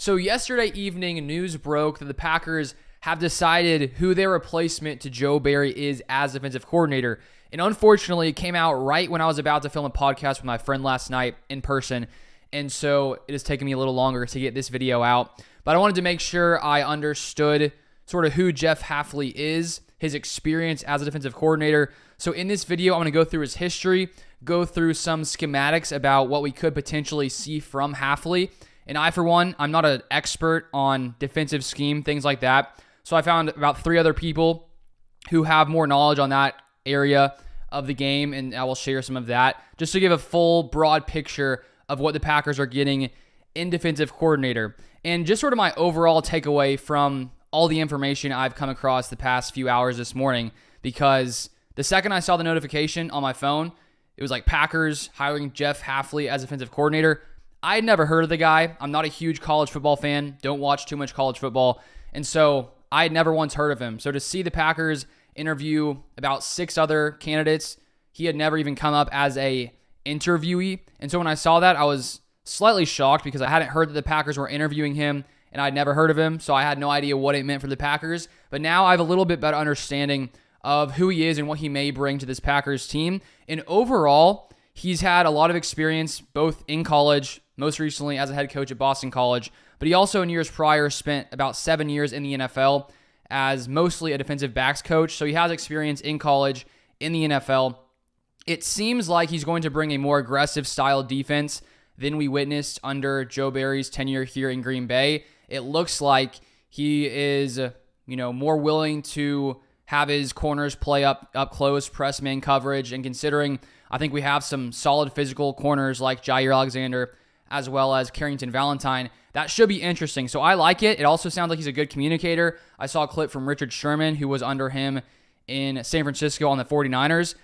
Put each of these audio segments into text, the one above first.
So yesterday evening, news broke that the Packers have decided who their replacement to Joe Barry is as defensive coordinator. And unfortunately, it came out right when I was about to film a podcast with my friend last night in person. And so it has taken me a little longer to get this video out. But I wanted to make sure I understood sort of who Jeff Hafley is, his experience as a defensive coordinator. So in this video, I'm going to go through his history, go through some schematics about what we could potentially see from Hafley. And I, for one, I'm not an expert on defensive scheme, things like that. So I found about 3 other people who have more knowledge on that area of the game, and I will share some of that just to give a full, broad picture of what the Packers are getting in defensive coordinator. And just sort of my overall takeaway from all the information I've come across the past few hours this morning, because the second I saw the notification on my phone, it was like Packers hiring Jeff Hafley as defensive coordinator. I had never heard of the guy. I'm not a huge college football fan, don't watch too much college football, and so I had never once heard of him. So to see the Packers interview about 6 other candidates, he had never even come up as a interviewee. And so when I saw that, I was slightly shocked because I hadn't heard that the Packers were interviewing him, and I'd never heard of him, so I had no idea what it meant for the Packers. But now I have a little bit better understanding of who he is and what he may bring to this Packers team. And overall, he's had a lot of experience both in college, most recently as a head coach at Boston College, but he also in years prior spent about 7 years in the NFL as mostly a defensive backs coach. So he has experience in college, in the NFL. It seems like he's going to bring a more aggressive style defense than we witnessed under Joe Barry's tenure here in Green Bay. It looks like he is, more willing to have his corners play up close, press man coverage, and considering I think we have some solid physical corners like Jair Alexander as well as Carrington Valentine, that should be interesting. So I like it. It also sounds like he's a good communicator. I saw a clip from Richard Sherman, who was under him in San Francisco on the 49ers.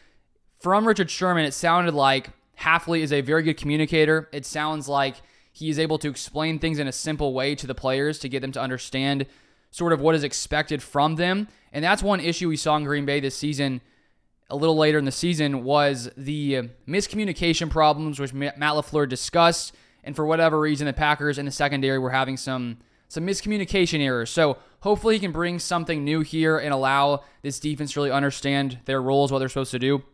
From Richard Sherman, it sounded like Hafley is a very good communicator. It sounds like he is able to explain things in a simple way to the players to get them to understand sort of what is expected from them. And that's one issue we saw in Green Bay this season, a little later in the season, was the miscommunication problems, which Matt LaFleur discussed. And for whatever reason, the Packers in the secondary were having some miscommunication errors. So hopefully he can bring something new here and allow this defense to really understand their roles, what they're supposed to do.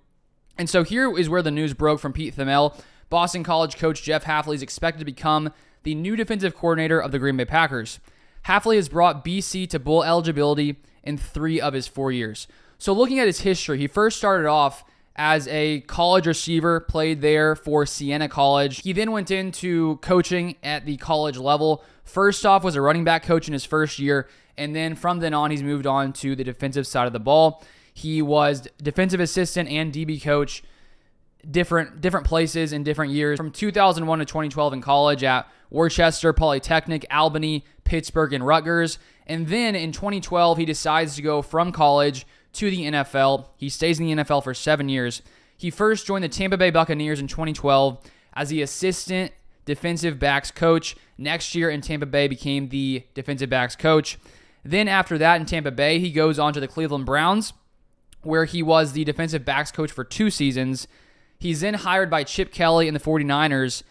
And so here is where the news broke from Pete Thamel. Boston College coach Jeff Hafley is expected to become the new defensive coordinator of the Green Bay Packers. Hafley has brought BC to bowl eligibility in 3 of his 4 years. So looking at his history, he first started off as a college receiver, played there for Siena College. He then went into coaching at the college level. First off was a running back coach in his first year, and then from then on, he's moved on to the defensive side of the ball. He was defensive assistant and DB coach, different places in different years, from 2001 to 2012 in college at Worcester, Polytechnic, Albany, Pittsburgh, and Rutgers. And then in 2012, he decides to go from college to the NFL. He stays in the NFL for 7 years. He first joined the Tampa Bay Buccaneers in 2012 as the assistant defensive backs coach. Next year in Tampa Bay became the defensive backs coach. Then after that in Tampa Bay, he goes on to the Cleveland Browns, where he was the defensive backs coach for 2 seasons. He's then hired by Chip Kelly and the 49ers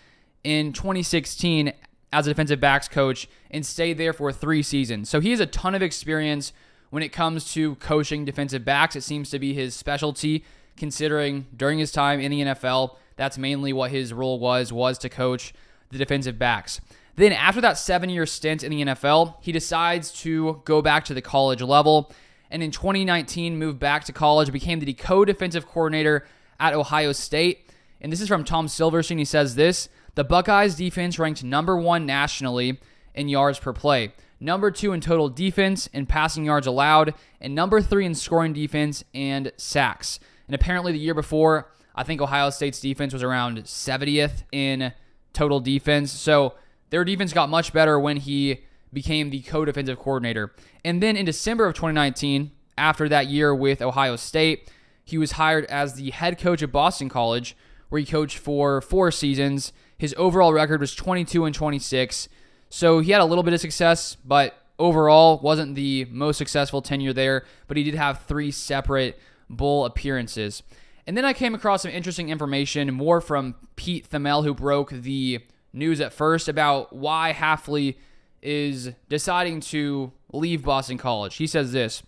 in 2016 as a defensive backs coach and stayed there for 3 seasons. So he has a ton of experience when it comes to coaching defensive backs. It seems to be his specialty, considering during his time in the NFL, that's mainly what his role was to coach the defensive backs. Then after that 7-year stint in the NFL, he decides to go back to the college level, and in 2019 moved back to college, became the co-defensive coordinator at Ohio State. And this is from Tom Silverstein. He says this: the Buckeyes defense ranked number 1 nationally in yards per play, number 2 in total defense and passing yards allowed, and number 3 in scoring defense and sacks. And apparently the year before, I think Ohio State's defense was around 70th in total defense. So their defense got much better when he became the co-defensive coordinator. And then in December of 2019, after that year with Ohio State, he was hired as the head coach of Boston College, where he coached for 4 seasons. His overall record was 22-26. So he had a little bit of success, but overall wasn't the most successful tenure there. But he did have 3 separate bowl appearances. And then I came across some interesting information, more from Pete Thamel, who broke the news at first, about why Hafley is deciding to leave Boston College. He says this: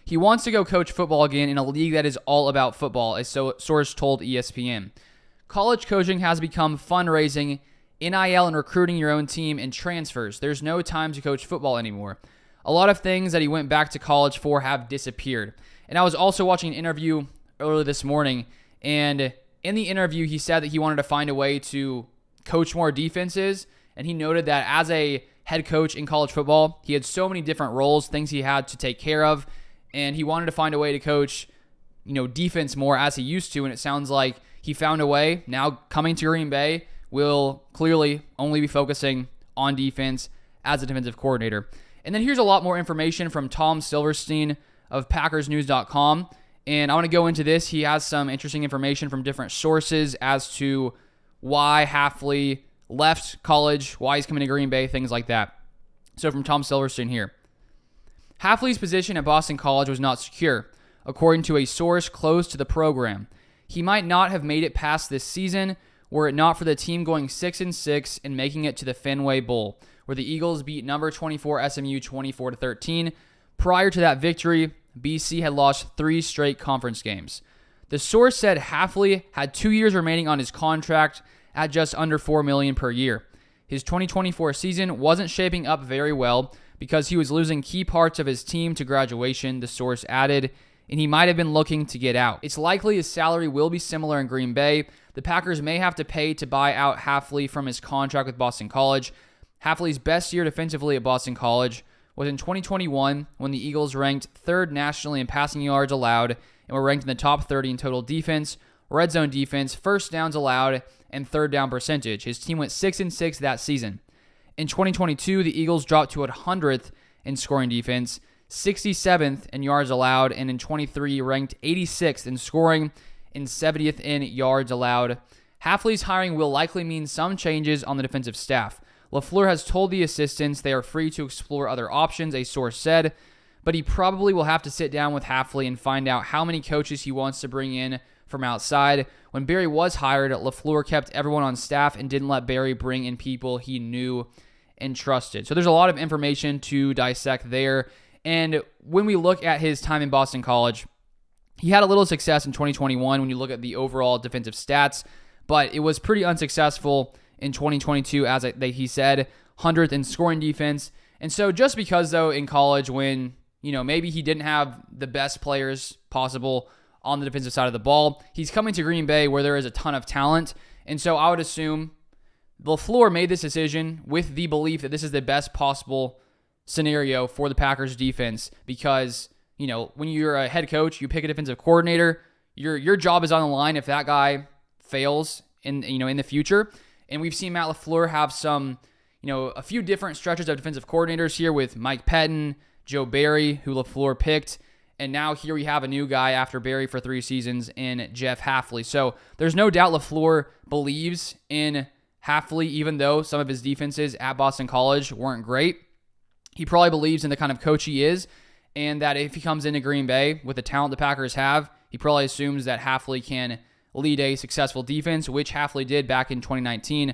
he wants to go coach football again in a league that is all about football, a source told ESPN. College coaching has become fundraising, NIL and recruiting your own team, and transfers. There's no time to coach football anymore. A lot of things that he went back to college for have disappeared. And I was also watching an interview earlier this morning, and in the interview, he said that he wanted to find a way to coach more defenses, and he noted that as a head coach in college football, he had so many different roles, things he had to take care of, and he wanted to find a way to coach, defense more as he used to, and it sounds like he found a way. Now coming to Green Bay, will clearly only be focusing on defense as a defensive coordinator. And then here's a lot more information from Tom Silverstein of PackersNews.com. And I want to go into this. He has some interesting information from different sources as to why Hafley left college, why he's coming to Green Bay, things like that. So from Tom Silverstein here. Hafley's position at Boston College was not secure, according to a source close to the program. He might not have made it past this season were it not for the team going 6-6 and making it to the Fenway Bowl, where the Eagles beat number 24 SMU 24-13. Prior to that victory, BC had lost 3 straight conference games. The source said Hafley had 2 years remaining on his contract at just under $4 million per year. His 2024 season wasn't shaping up very well because he was losing key parts of his team to graduation, the source added, and he might have been looking to get out. It's likely his salary will be similar in Green Bay. The Packers may have to pay to buy out Hafley from his contract with Boston College. Hafley's best year defensively at Boston College was in 2021 when the Eagles ranked 3rd nationally in passing yards allowed and were ranked in the top 30 in total defense, red zone defense, first downs allowed, and third down percentage. His team went 6-6 that season. In 2022, the Eagles dropped to 100th in scoring defense, 67th in yards allowed, and in 23 ranked 86th in scoring and 70th in yards allowed. Hafley's hiring will likely mean some changes on the defensive staff. LaFleur has told the assistants they are free to explore other options, a source said, but he probably will have to sit down with Hafley and find out how many coaches he wants to bring in from outside. When Barry was hired, LaFleur kept everyone on staff and didn't let Barry bring in people he knew and trusted. So there's a lot of information to dissect there. And when we look at his time in Boston College, he had a little success in 2021 when you look at the overall defensive stats, but it was pretty unsuccessful in 2022, as he said, 100th in scoring defense. And so just because, though, in college when, maybe he didn't have the best players possible on the defensive side of the ball, he's coming to Green Bay where there is a ton of talent. And so I would assume LaFleur made this decision with the belief that this is the best possible scenario for the Packers defense because, when you're a head coach, you pick a defensive coordinator, your job is on the line if that guy fails in the future. And we've seen Matt LaFleur have some, a few different stretches of defensive coordinators here with Mike Pettin, Joe Barry, who LaFleur picked, and now here we have a new guy after Barry for 3 seasons in Jeff Hafley. So there's no doubt LaFleur believes in Hafley, even though some of his defenses at Boston College weren't great. He probably believes in the kind of coach he is, and that if he comes into Green Bay with the talent the Packers have, he probably assumes that Hafley can lead a successful defense, which Hafley did back in 2019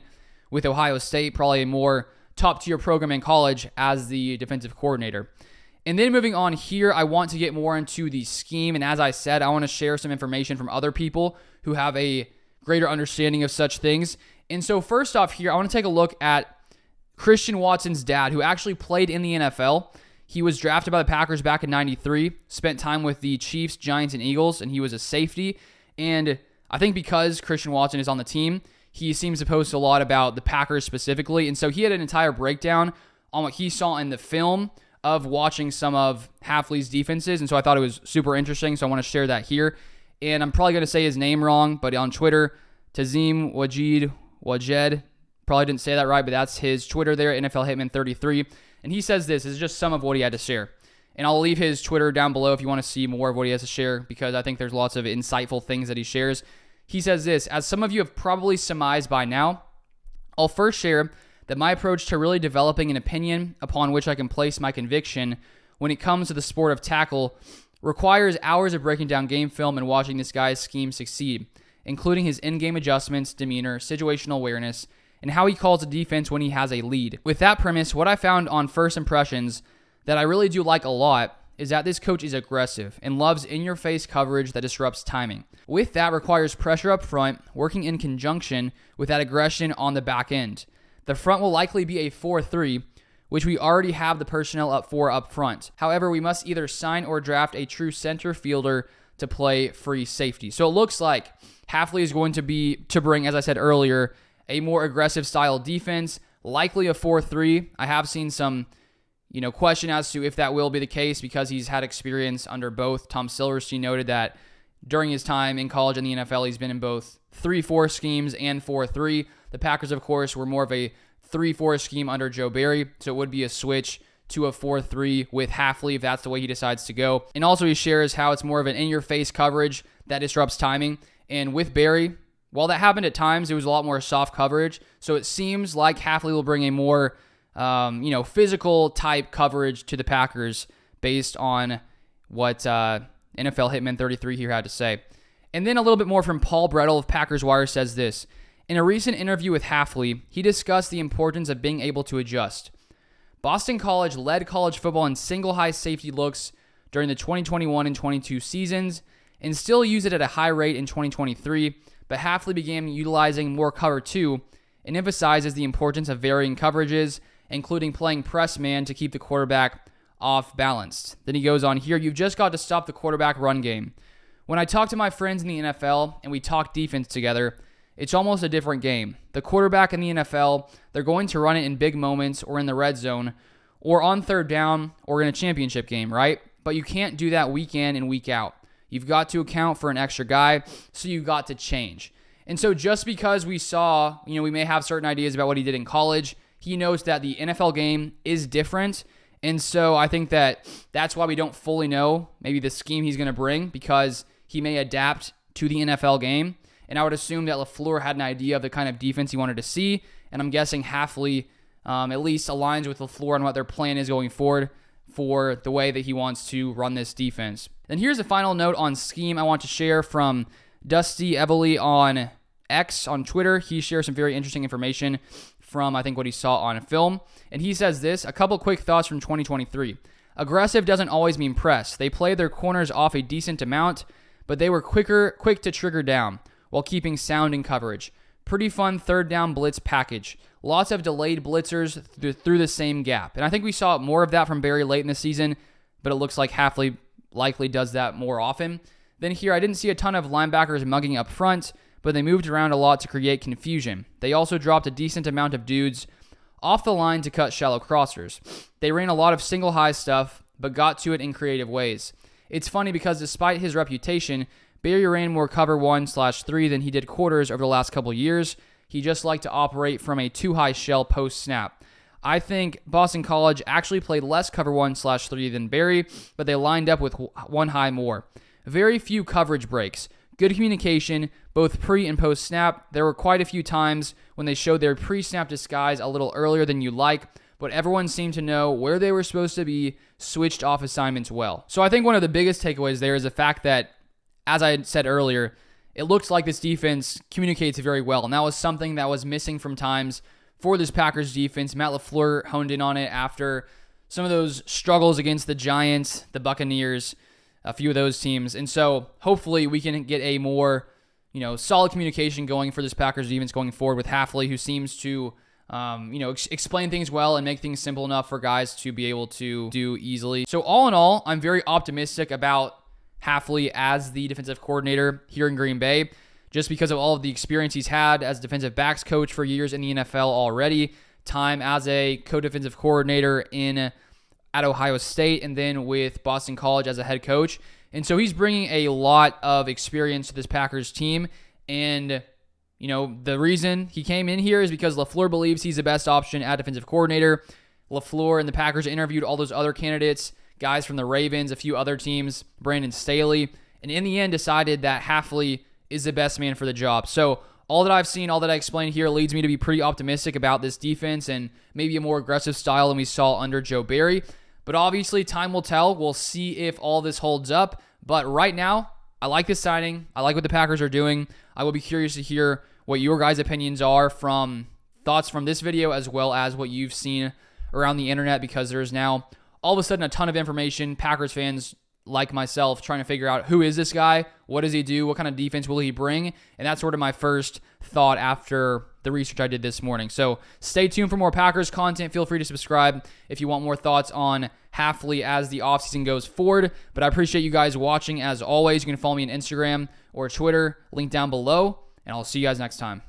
with Ohio State, probably a more top-tier program in college as the defensive coordinator. And then moving on here, I want to get more into the scheme, and as I said, I want to share some information from other people who have a greater understanding of such things. And so first off here, I want to take a look at Christian Watson's dad, who actually played in the NFL. He was drafted by the Packers back in 93, spent time with the Chiefs, Giants, and Eagles, and he was a safety. And I think because Christian Watson is on the team, he seems to post a lot about the Packers specifically. And so he had an entire breakdown on what he saw in the film of watching some of Hafley's defenses. And so I thought it was super interesting. So I want to share that here. And I'm probably going to say his name wrong, but on Twitter, Tazim Wajed, probably didn't say that right, but that's his Twitter there, NFL Hitman 33. And he says this is just some of what he had to share. And I'll leave his Twitter down below if you want to see more of what he has to share, because I think there's lots of insightful things that he shares. He says this: as some of you have probably surmised by now, I'll first share that my approach to really developing an opinion upon which I can place my conviction when it comes to the sport of tackle requires hours of breaking down game film and watching this guy's scheme succeed, including his in-game adjustments, demeanor, situational awareness, and how he calls the defense when he has a lead. With that premise, what I found on first impressions that I really do like a lot is that this coach is aggressive and loves in-your-face coverage that disrupts timing. With that requires pressure up front, working in conjunction with that aggression on the back end. The front will likely be a 4-3, which we already have the personnel up for up front. However, we must either sign or draft a true center fielder to play free safety. So it looks like Hafley is going to bring, as I said earlier, a more aggressive style defense, likely a 4-3. I have seen some question as to if that will be the case because he's had experience under both. Tom Silverstein noted that during his time in college and the NFL, he's been in both 3-4 schemes and 4-3. The Packers, of course, were more of a 3-4 scheme under Joe Barry, so it would be a switch to a 4-3 with Hafley if that's the way he decides to go. And also he shares how it's more of an in-your-face coverage that disrupts timing. And with Barry, while that happened at times, it was a lot more soft coverage. So it seems like Hafley will bring a more physical type coverage to the Packers based on what NFL Hitman 33 here had to say. And then a little bit more from Paul Brettel of Packers Wire says this. In a recent interview with Hafley, he discussed the importance of being able to adjust. Boston College led college football in single high safety looks during the 2021 and 22 seasons and still use it at a high rate in 2023, but Hafley began utilizing more cover 2 and emphasizes the importance of varying coverages, including playing press man to keep the quarterback off balanced. Then he goes on here, you've just got to stop the quarterback run game. When I talk to my friends in the NFL and we talk defense together, it's almost a different game. The quarterback in the NFL, they're going to run it in big moments or in the red zone or on third down or in a championship game, right? But you can't do that week in and week out. You've got to account for an extra guy, so you've got to change. And so just because we saw, we may have certain ideas about what he did in college, he knows that the NFL game is different. And so I think that that's why we don't fully know maybe the scheme he's going to bring because he may adapt to the NFL game. And I would assume that LaFleur had an idea of the kind of defense he wanted to see. And I'm guessing Hafley at least aligns with LaFleur on what their plan is going forward for the way that he wants to run this defense. Then here's a final note on scheme I want to share from Dusty Evely on X on Twitter. He shares some very interesting information from, I think, what he saw on film. And he says this, a couple quick thoughts from 2023. Aggressive doesn't always mean press. They played their corners off a decent amount, but they were quick to trigger down while keeping sound in coverage. Pretty fun third down blitz package. Lots of delayed blitzers through the same gap. And I think we saw more of that from Barry late in the season, but it looks like Hafley likely does that more often. Then here, I didn't see a ton of linebackers mugging up front, but they moved around a lot to create confusion. They also dropped a decent amount of dudes off the line to cut shallow crossers. They ran a lot of single high stuff, but got to it in creative ways. It's funny because despite his reputation, Barry ran more cover 1/3 than he did quarters over the last couple years. He just liked to operate from a too-high shell post-snap. I think Boston College actually played less cover 1/3 than Barry, but they lined up with one high more. Very few coverage breaks. Good communication, both pre and post-snap. There were quite a few times when they showed their pre-snap disguise a little earlier than you'd like, but everyone seemed to know where they were supposed to be, switched off assignments well. So I think one of the biggest takeaways there is the fact that, as I had said earlier, it looks like this defense communicates very well, and that was something that was missing from times for this Packers defense. Matt LaFleur honed in on it after some of those struggles against the Giants, the Buccaneers, a few of those teams. And so hopefully we can get a more, solid communication going for this Packers defense going forward with Hafley, who seems to, explain things well and make things simple enough for guys to be able to do easily. So all in all, I'm very optimistic about Hafley as the defensive coordinator here in Green Bay, just because of all of the experience he's had as defensive backs coach for years in the NFL already, time as a co-defensive coordinator at Ohio State, and then with Boston College as a head coach. And so he's bringing a lot of experience to this Packers team. And, the reason he came in here is because LaFleur believes he's the best option at defensive coordinator. LaFleur and the Packers interviewed all those other candidates, guys from the Ravens, a few other teams, Brandon Staley, and in the end decided that Hafley is the best man for the job. So all that I've seen, all that I explained here leads me to be pretty optimistic about this defense and maybe a more aggressive style than we saw under Joe Barry. But obviously, time will tell. We'll see if all this holds up. But right now, I like this signing. I like what the Packers are doing. I will be curious to hear what your guys' opinions are from thoughts from this video as well as what you've seen around the internet, because there's now all of a sudden a ton of information. Packers fans like myself trying to figure out, who is this guy? What does he do? What kind of defense will he bring? And that's sort of my first thought after the research I did this morning. So stay tuned for more Packers content. Feel free to subscribe if you want more thoughts on Hafley as the offseason goes forward. But I appreciate you guys watching as always. You can follow me on Instagram or Twitter, link down below, and I'll see you guys next time.